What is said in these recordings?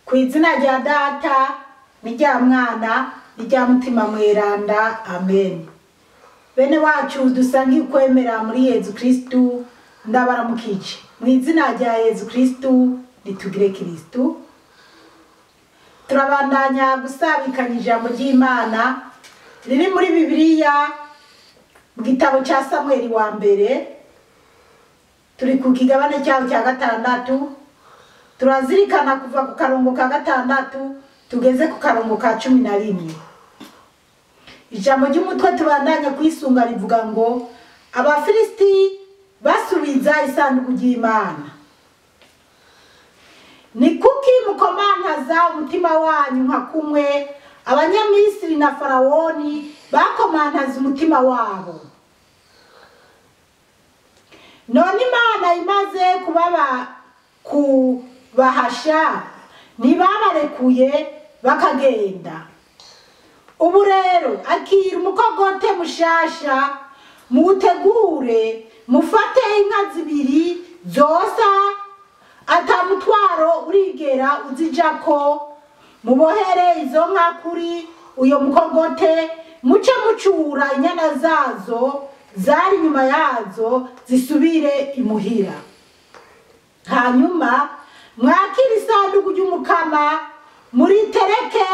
Kw'izina rya Data n'irya Mwana n'irya Mutima Mweranda, amen. Bene wacu dusangiye kwemera muri Yezu Kristu, ndabaramukije mu izina rya Yezu Kristu, nitugire Kristu. Turabandanya gusabikanya ijambo ry'Imana riri muri Bibiliya mu gitabo ca Samueli wa mbere. Turi ku kigabane cyaho cya gatandatu, turazirikana kuva ku karongo ka gatandatu tugeze ku karongo ka 11. Ijambo ry'umutwe tubandanya kwisunga rivuga ngo Abafilisti basubiza isanduku ry'Imana. Ni kuki mukomantaza umutima wanyu nka kumwe Abanyamisiri na Farawoni bakomantaza umutima wabo? None Imana imaze kubahasha ntibabarekuye bakagenda. Ubu rero akira umukogote mushasha, muwutegure, mufate inka zibiri zosa atamutwaro urigera uzijako, mubohere izo nka kuri uyo mukogote, muce mucura inyana zazo zari inyuma yazo zisubire imuhira. Hanyuma mwakira isanduku ry'Umukama, muritereke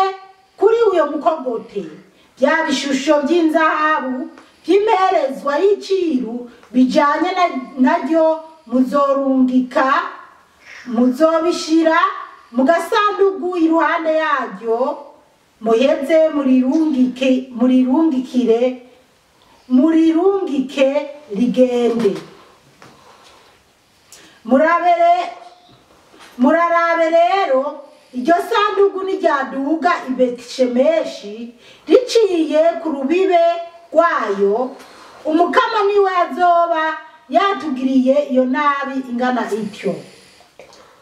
kuri uyo mukogote. Bya bishusho by'inzahabu by'imperezwa y'iciru bijanye naryo muzobishira mu gasanduku iruhande yaryo, muheze murirungike rigende. Murarabe rero iryo sanduku niryaduga i Betishemeshi riciye ku rubibe rwayo, Umukama niwe azoba yatugiriye iyo nabi ingana ityo.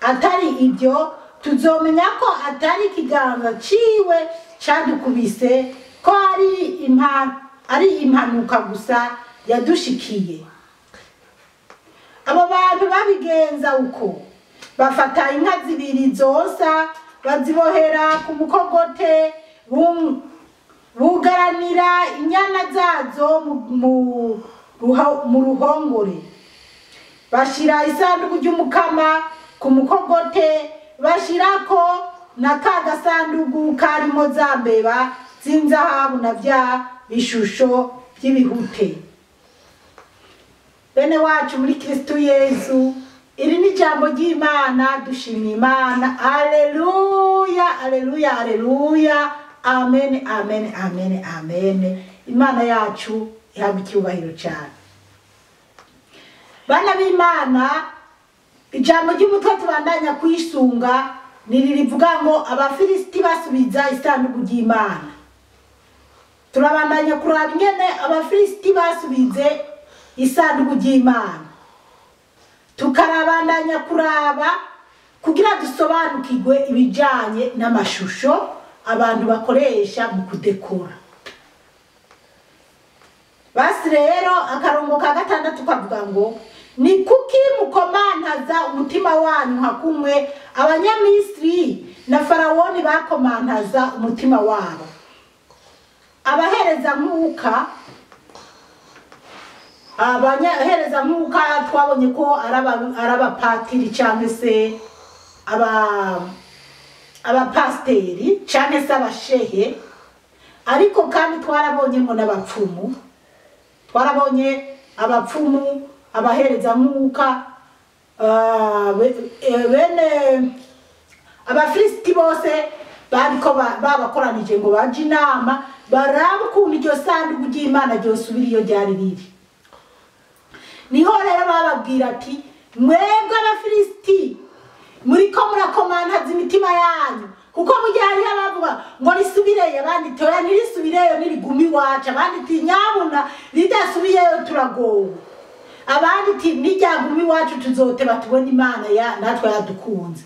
Atari ibyo tuzomenya ko atari ikiganza ciwe cadukubise, ko ari impanuka gusa yadushikiye. Abo bantu babigenza uko, bafata inka zibiri zosa bazibohera ku mukogote, bugaranira inyana zazo mu ruhongore. Bashira isanduku ry'Umukama ku mukogote, bashirako na ka gasanduku karimo za mbeba z'inzahabu na vya bishusho by'ibihute. Bene wacu muri Kristu Yesu, iri ni jambo ry'Imana, dushimye Imana. Alleluya, alleluya, alleluya. Amen, amen, amen, amen. Imana yacu ihabwa icyubahiro cyane. Bana b'Imana, ijambo ry'umutwe tubandanya kwisunga niririvuga ngo Abafilisti basubiza isanduku ry'Imana. Turabandanya kuraba ingene Abafilisti basubize isanduku ry'Imana. Tukarabandanya kuraba kugira dusobanukirwe ibijanye n'amashusho abantu bakoresha mu kudekora. Basi rero akarongo ka gatandatu kavuga ngo ni kuki mukomantaza umutima wanyu nka kumwe Abanyamisiri na Farawoni bakomantaza umutima wabo. Abahereza nkuka twabonye ko arabapatiri cyangwa se abapasteri cyangwa se abashehe, ariko kandi twarabonyemo n'abapfumu. Twarabonye abapfumu, abahereza nkuka, bene Abafilisti bose bariko babakoranije ngo baje inama baraba ukuntu iryo sanduku ry'Imana ryosubira iyo ryari riri. Niho rero bababwira ati, mwebwe Abafilisti muriko murakomantaza imitima yanyu, kuko mu gihe hariho abavuga ngo risubireye, abandi toya ntirisubireyo niriguma iwacu, abandi ati nyabuna ridasubiyeyo turagowe, abandi ati niryaguma iwacu tuzoteba tubona Imana natwe yadukunze.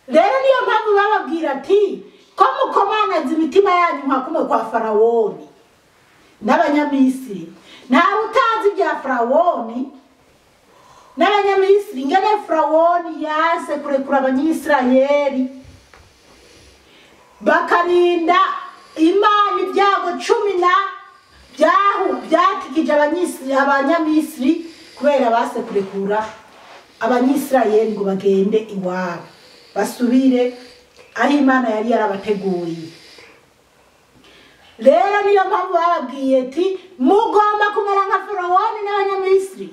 Rero niyo mpamvu bababwira ati, ko mukomantaza imitima yanyu nka kumwe kwa Farawoni n'Abanyamisiri. Ntawe utazi ibya Farawoni n'Abanyamisiri, ingene Farawoni yase kurekura Abanyisirayeli bakarinda Imana ibyago 10 byatikije abanyamisiri kubera base kurekura abanyisirayeli ngo bagende iwabo basubire aho Imana yari yarabateguriye. Rero niyo mpamvu bababwiye ati mugomba kumera nka Farao n'abanyamisiri.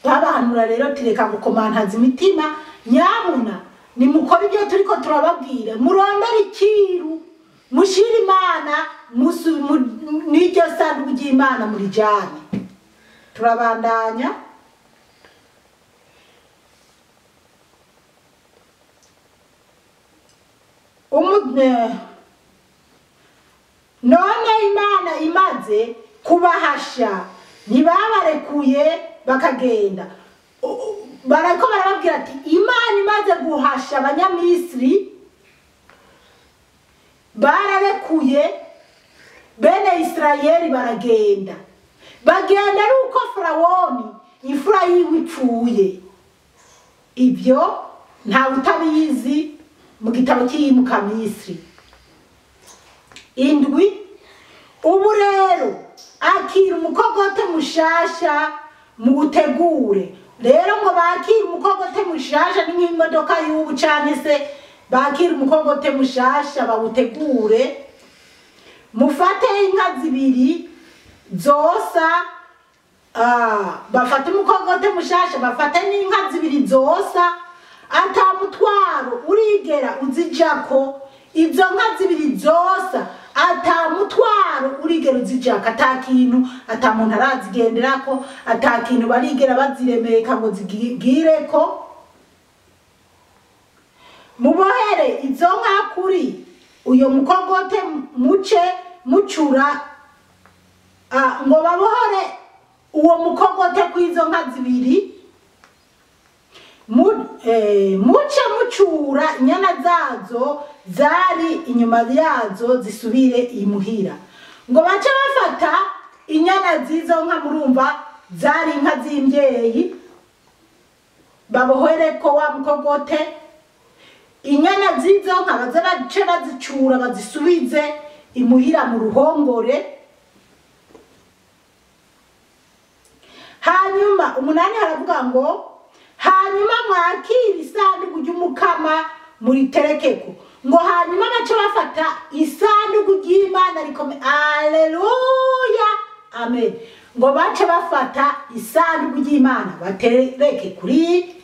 Babahanura rero tireka gukomantaza imitima, nyabuna nimukora ibyo turiko turababwira, murondera ikiru mushira Imana n'iryo sanduku ry'Imana muri jane. Turabandanya. None Imana imaze kubahasha ntibabarekuye bakagenda. Barako barababwira ati Imana imaze guhasha abanyamisiri bararekuye bene Isirayeli baragenda. Bagenda ari uko Farao imfura yiwe ipfuye. Ibyo nta utabizi mu gitabo cy'iyimuka Misiri. Indwi. Ubu rero akira umukogote mushasha mu gutegure. Rero ngo bakira umukogote mushasha ni nk'imodoka y'ubu cyane se bakira umukogote mushasha bawutegure. Mufate inka 2 zosa, bafate umukogote mushasha, bafate n'inka 2 zosa, atamutwaro urigera uzijako. Izo nka 2 zosa atamutwaro urigera uzijaka, atakintu atamuntu arazigenderako, atakintu barigera baziremeka ngo zigireko. Mubohere izo nka kuri uyo mukogote muce mucura, ngo babohore uwo mukogote kw'izo nka 2, muce mucura inyana zazo zari inyuma yazo zisubire imuhira. Ngo bace bafata inyana zizo nka, murumva zari inka z'imbyeyi, babohere ko wa mukogote. Inyana zizo nka baze bace bazicura bazisubize imuhira mu ruhongore. Hanyuma 8 haravuga ngo hanyuma mwakira isanduku ry'umukama muri terekeko. Ngo hanyuma bace bafata isanduku ry'Imana rikome. Alleluya, amen. Ngo bace bafata isanduku ry'Imana batereke kuri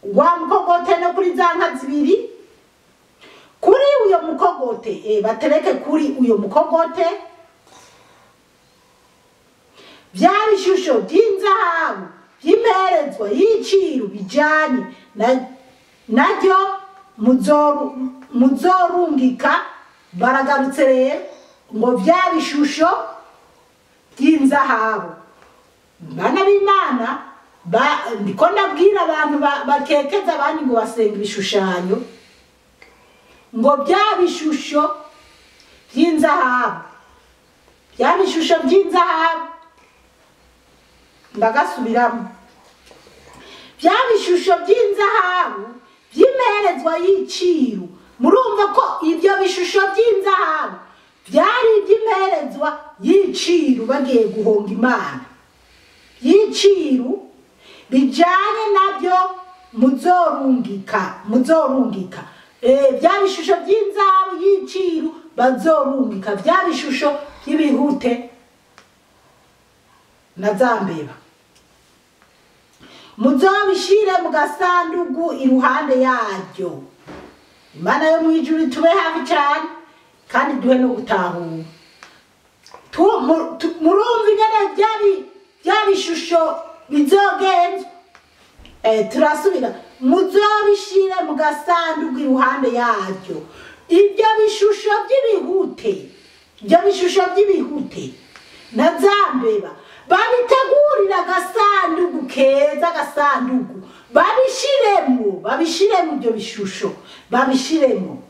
wa mukogote no kuri za nka 2, kuri uyo mukogote batereke kuri uyo mukogote bya bishusho by'inzahabu by'imperezwa y'iciru bijanye naryo muzorungika. Baragarutse rero ngo bya bishusho by'inzahabu. Bana b'Imana ndiko ndabwira abantu bakekeza abandi ngo basenga ibishushanyo, ngo bya bishusho by'inzahabu, bya bishusho by'inzahabu. Ndagasubiramo. Bya bishusho by'inzahabu by'imperezwa y'iciru. Murumva ko ibyo bishusho by'inzahabu byari iby'imperezwa y'iciru bagiye guhonga Imana. Y'iciru bijanye nabyo muzorungika. Bya bishusho by'inzahabu y'iciru bazorungika. Bya bishusho by'ibihute na zambeba muzobishire mu gasanduku iruhande yaryo. Imana yo mwijuru tube hafi cyane kandi duhe no gutahura. Murumva ingene bya bishusho bizogenzwa. Turasubira. Muzobishire mu gasanduku iruhande yaryo. Ibyo bishusho by'ibihute na zambeba babitegurira agasanduku keza, agasanduku babishiremo ibyo bishusho, babishiremo.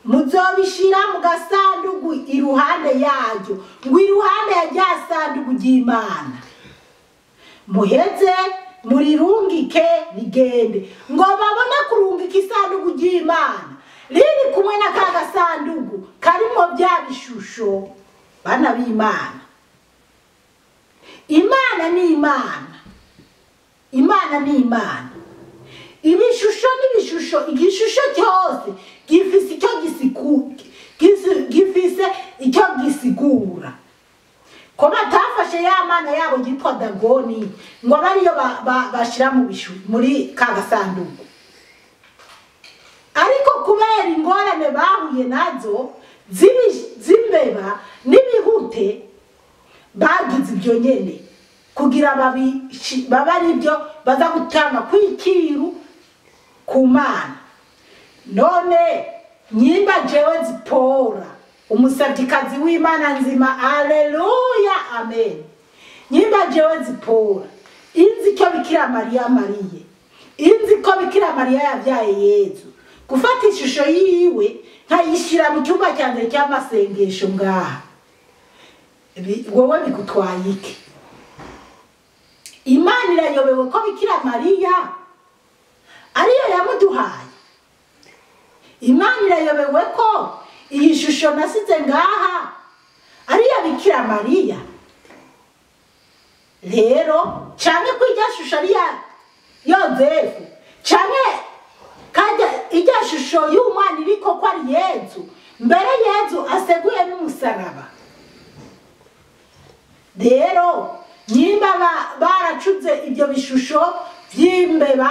Muzobishira mu gasanduku iruhande yaryo. Ngo iruhande ya rya sanduku ry'Imana muheze murirungike rigende. Ngo babone kurungika barambika isanduku ry'Imana riri kumwe na ka gasanduku karimo bya bishusho. Bana b'Imana, Imana ni Imana, Imana ni Imana. Ibishusho n'ibishusho, igishusho cyose gifise icyo gisigura. Ko batafashe ya mana yabo yitwa Dagoni ngo bariyo bashira mu bishu muri ka gasanduku. Ariko kubera ingorane bahuye nazo zimbeba n'ibihute, bagize ibyo nyene kugira babari ibyo baza gutanga kwikiru ku Mana. None nyimba jewe Zipora, umusabikazi w'Imana nzima, haleluya, amen. Nyimba jewe Zipora, inzi ko Bikira Mariya mariye, inzi ko Bikira Mariya yabyaye Yezu, gufata ishusho yiwe nkayishira mu cyumba cyanjye cy'amasengesho ngaha, wowe bigutwaye iki? Imana irayobewe ko Bikira Mariya ariyo yamuduhaye. Imana irayobewe ko iyi shusho nasize ngaha ariyo Bikira Mariya. Rero cyane ko ijya shusho ariya Yozefu, cyane kandi ijya shusho y'umwana iriko ko ari Yezu, mbere Yezu aseguye n'umusaraba. Rero nyimba baracuze ibyo bishusho by'imbeba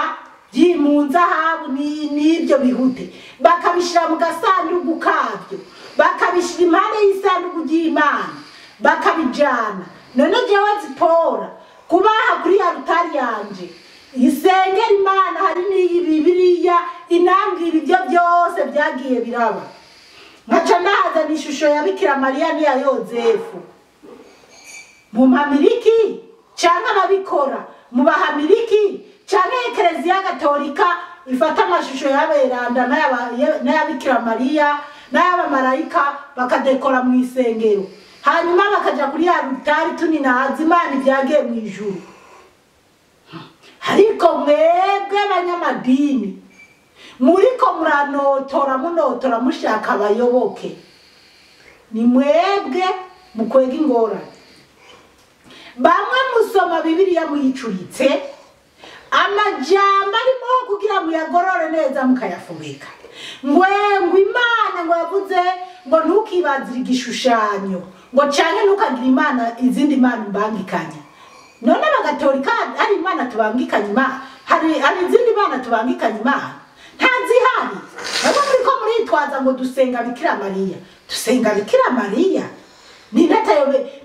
by'imunzahabu n'ibyo bihute, bakabishira mu gasanduku kabyo, bakabishira impande y'isanduku ry'Imana, bakabijana. None jewe Zipora, kubaha kuri ya rutari yanje isengera Imana, hari n'iyi Bibiliya inambwira ibyo byose byagiye biraba. Nkaca ndahazana ishusho ya Bikira Mariya n'iya Yozefu. Mumpamiriki cyangwa ababikora mubahamiriki, cyangwa Ekereziya Gatolika ifata amashusho y'aberanda n'ayabikira Mariya n'ayabamarayika bakadekora mu isengero, hanyuma bakaja kuri ya rutari tuninaza Imana ibyagiye mu ijuru. Ariko mwebwe abanyamadini muriko munotora mushaka abayoboke, ni mwebwe mukwega ingorane. Bamwe musoma Bibiliya muyicuritse, amajambo arimo kugira ngo yagorore neza mukayafubika. Ngo Imana ngo yavuze ngo ntukibazire igishushanyo, ngo cyane ntukagira Imana izindi Imana mbangikanya. None abagatolika ari Imana tubangikanya Imana? Hari izindi Imana tubangikanya Imana? Ntazihari. Nabo muriko muritwaza ngo dusenga Bikira Mariya. Dusenga Bikira Mariya?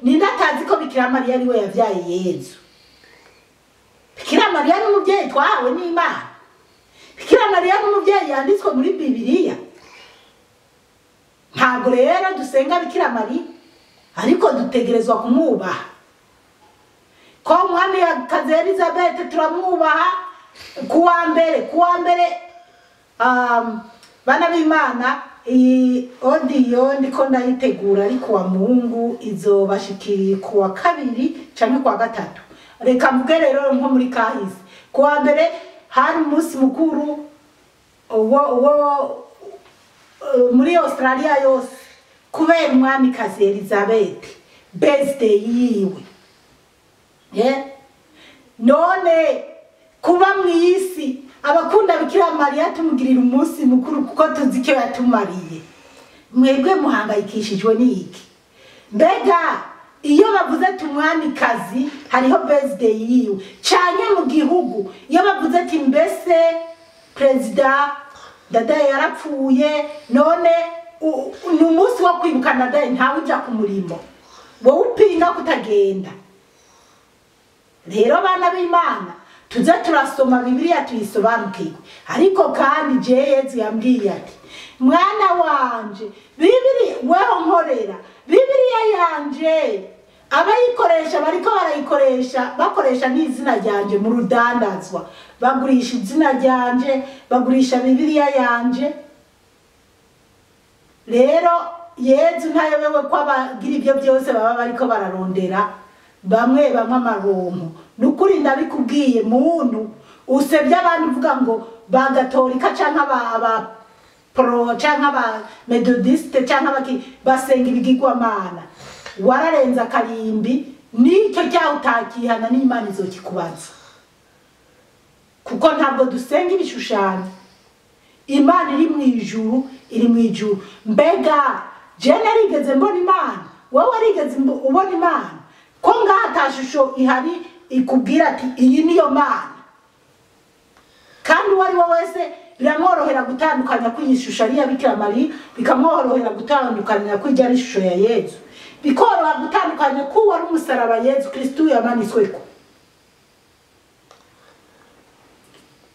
Ninatazi ko Bikira Mariya ariwe yabyaye Yezu. Bikira Mariya ni umubyeyi twahawe n'Imana. Bikira Mariya ni umubyeyi yanditswe muri Bibiliya. Ntabwo rero dusenga Bikira Mariya, ariko dutegerezwa kumwubaha. Ko umwami kazi Elizabeth turamwubaha. Kuwa mbere bana b'Imana, iyi audio ndiko ndayitegura ariko wa Mungu izobashikiri kuwa kabiri canke kuwa gatatu. Reka mvuge rero nko muri kahise, kuwa mbere hari umunsi mukuru muri Australia yose kubera umwami kazi Elizabeth birthday yiwe. None kuba mwisi abakunda Bikira Mariya tumugirira umunsi mukuru kuko tuzi icyo yatumariye, mwebwe muhangayikishijwe n'iki? Mbega iyo bavuze ati umwami kazi hariho birthday yiwe, cyane mu gihugu iyo bavuze ati mbese President Ndadaye yarapfuye, none ni umunsi wo kwibuka Ndadaye, ntawe uja ku murimo, wowe upinga kutagenda. Rero bana b'Imana tuze turasoma Bibiliya tuyisobanukirwe. Ariko kandi Yezu yambwiye ati mwana wanje Bibiliya weho nkorera Bibiliya yanje, abayikoresha bariko barayikoresha bakoresha n'izina ryanje mu rudandazwa, bagurisha izina ryanje, bagurisha Bibiliya yanje. Rero Yezu ntayobewe ko abagira ibyo byose baba bariko bararondera bamwe amaronko. Nukuri ndabikubwiye muntu usebye abantu uvuga ngo bagatolika canke aba pro canke aba methodiste canke abaki basenga ibigirwamana wararenza akarimbi nicyo cyaho utakihana n'Imana izokikubaza kuko ntabwo dusenga ibishushanyo. Imana iri mu ijuru, iri mu ijuru. Mbega je narigeze mbona Imana, wowe warigeze ubona Imana? Ko ngaha atashusho ihari ikubwira ati iyi niyo Mana. Kandi wari wowe wese biramworohera gutandukanya kw'ishusho ari ya Bikira Mariya, bikamworohera gutandukanya ko ijya ari ishusho ya Yesu, bikoroha gutandukanya ko wari umusaraba Yesu Kristo yamanitsweko.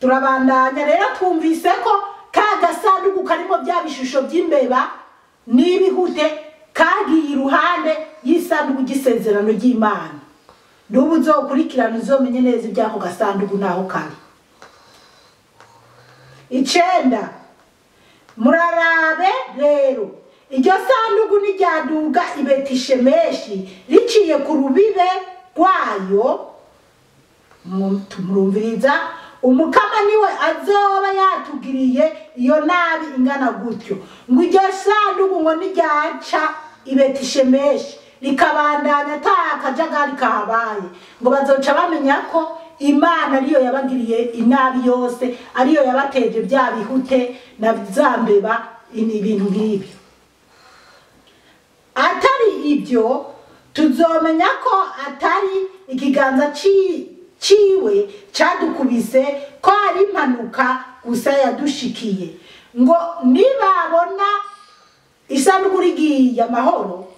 Turabandanya rero twumvise ko ka gasanduku karimo bya bishusho by'imbeba n'ibihute kagiye iruhande y'isanduku gisezerano ry'Imana. N'ubu uzokurikirana uzomenye neza ibyako gasanduku naho kari. 9 murarabe rero iryo sanduku niryaduga i Betishemeshi riciye ku rubibe rwayo. Tumurumviriza umukama niwe azoba yatugiriye iyo nabi ingana gutyo ngo iryo sanduku ngo niryaca i Betishemeshi likabandanya atakajagari kahabaye ngo bazoca bamenya ko Imana ariyo yabagiriye inabi yose, ariyo yabateje bya bihute na zambeba ibintu nk'ibyo. Atari ibyo tuzomenya ko atari ikiganza ciwe cadukubise, ko ari impanuka gusa yadushikiye. Ngo nibabona isanduku rigiye amahoro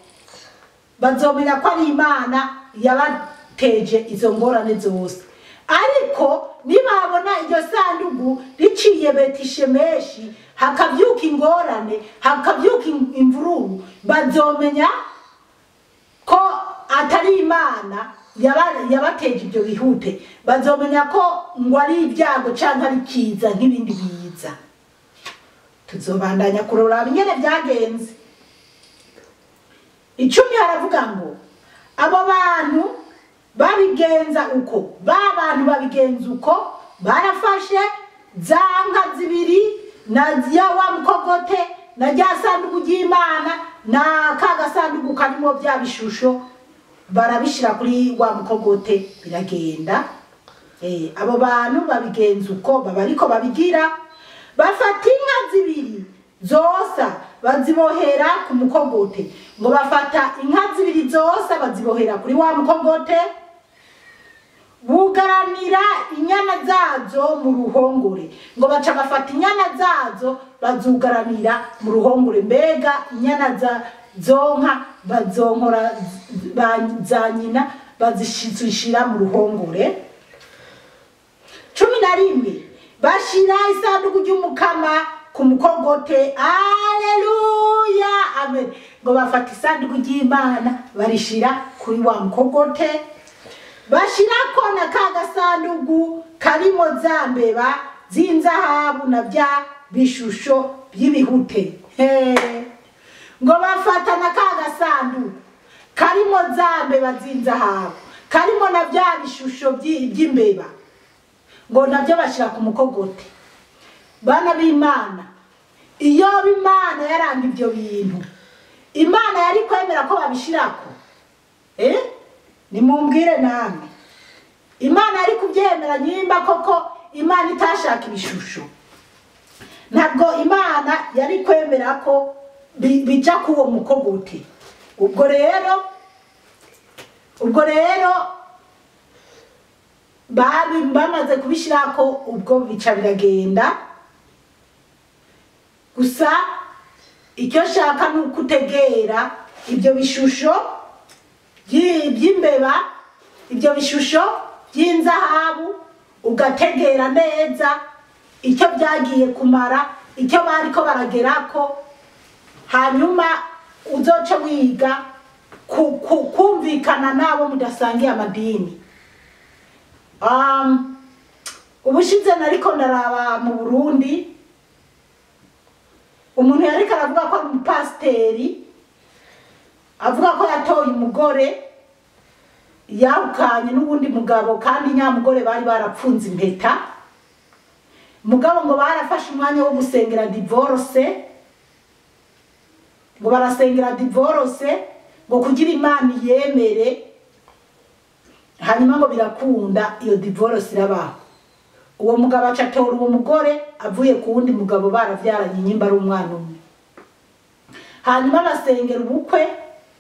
bazomenya ko ari Imana yabateje izo ngorane zose. Ariko nibabona iryo sanduku riciye Betishemeshi hakavyuka ingorane, hakavyuka imvururu, bazomenya ko atari Imana yabateje ibyo bihute. Bazomenya ko ngo ari ibyago canke ari kiza nk'ibindi biza. Tuzobandanya kurora nyene byagenze. 10 haravuga ngo abo bantu babigenza uko, bantu babigenza uko, barafashe za nka zibiri na ya wa mukogote na rya sanduku ry'Imana na kaga sanduku karimo bya bishusho, barabishira kuri wa mukogote biragenda. Abo bantu babigenza uko, babariko babigira, bafata inka zibiri zosa bazibohera ku mukogote. Ngo bafata inka zibiri zosa bazibohera kuri wa mukogote, bugaranira inyana zazo mu ruhongore. Ngo baca bafata inyana zazo bazugaranira mu ruhongore. Mbega inyana zonka bazonkora za nyina bazishishira mu ruhongore. 11 bashira isanduku ry'umukama ku mukogote. Aleluya, amen. Ngo bafata isanduku ry'Imana barishira kuri wa mukogote, bashirako na kaga sanduku karimo zambeba zinzahabu na bya bishusho by'ibihute. Ngo bafata na kaga sanduku karimo zambeba zinzahabu, karimo na bya bishusho by'imbeba, ngo nabyo bashira ku mukogote. Bana b'Imana, iyo Imana yaranga ibyo bintu, Imana yari kwemera ko babishirako? Nimumbwire namwe. Imana yari kubyemera nyimba koko Imana itashaka ibishusho? Ntabwo Imana yari kwemera ko bija kuwo mukogote. Ubwo rero bamaze kubishirako, ubwo bica biragenda. Gusa icyo shaka nukutegera ibyo bishusho by'imbeba, ibyo bishusho by'inzahabu, ugategera neza icyo byagiye kumara, icyo bariko baragerako, hanyuma uzoce wiga kumvikana nabo mudasangiye amadini. Ubushize nariko ndaraba mu Burundi, umuntu yariko aravuga ko ari umupasiteri, avuga ko yatoye umugore yahukanye n'ubundi mugabo, kandi nyamugore bari barapfunze impeta. mugabo ngo barafashe umwanya wo gusengera divorce, ngo barasengera divorce ngo kugira Imana yemere, hanyuma ngo birakunda iyo divorce irabaho. Uwo mugabo acatora uwo mugore avuye ku wundi mugabo baravyaranye inyimba ari umwana umwe, hanyuma basengera ubukwe.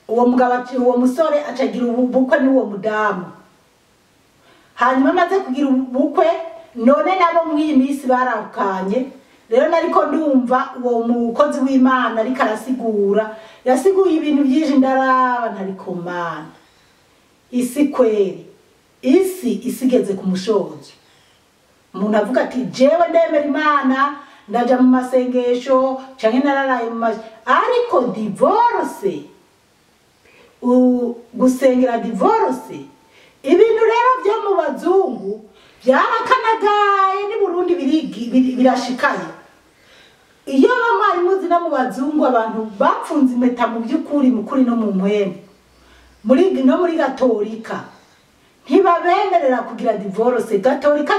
Uwo mugabo uwo musore acagira ubukwe n'uwo mudamu, hanyuma amaze kugira ubukwe none nabo mw'iyi minsi barakanye. Rero nariko ndumva uwo mukozi w'Imana ariko arasigura, yasiguye ibintu byinshi ndaraba ntariko Mana, isi kweri, isi isigeze ku mushozo. Umuntu avuga ati jewe ndemera Imana, ndaja mu masengesho canke nararaye mu ariko divorce, gusengera divorce, ibintu rero byo mu bazungu byarakanagaye, ni Burundi birashikaye. Iyo bamwari muzi no mu bazungu abantu bapfunze impeta mu by'ukuri mukuri no mu mpwemu, muri Gatolika ntibabemerera kugira divorce. Gatolika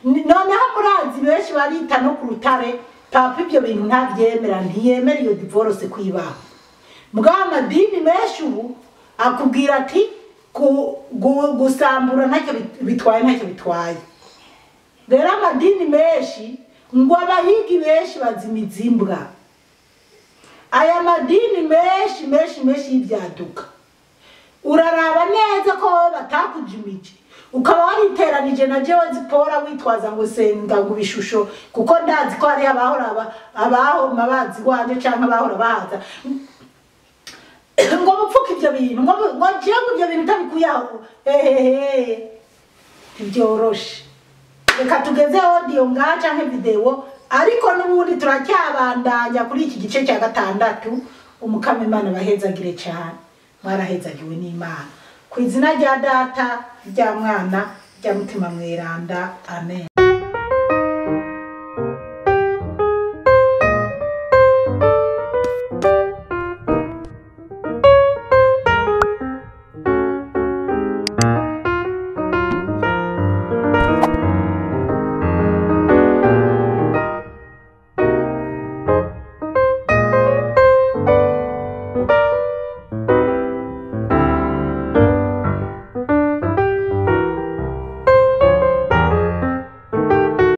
noneho murazi benshi barita no ku rutare, papa ibyo bintu ntabyemera, ntiyemera iyo divorce kwibaho. Mugabo amadini menshi ubu akubwira ati gusambura ntacyo bitwaye. Rero amadini menshi ngo abahigi benshi bazimiza imbwa. Aya madini menshi y'ibyaduka, uraraba neza ko batakujimije, ukaba wariteranije na jewe Zipora witwaza ngo senga ngo bishusho, kuko ndazi ko ari abaho mabazi wanje canke abahora bahaza ngo mupfuka ibyo bintu, ngo jewe ibyo bintu tabikuyaho. Ntibyoroshe. Reka tugeze audio ngaha canke video, ariko n'ubundi turacyabandanya kuri iki gice cya 6. Umukama Imana bahezagire cyane, mwarahezagiwe n'Imana. Ku izina rya Data, rya Mwana, rya Mutima Mweranda. Amen.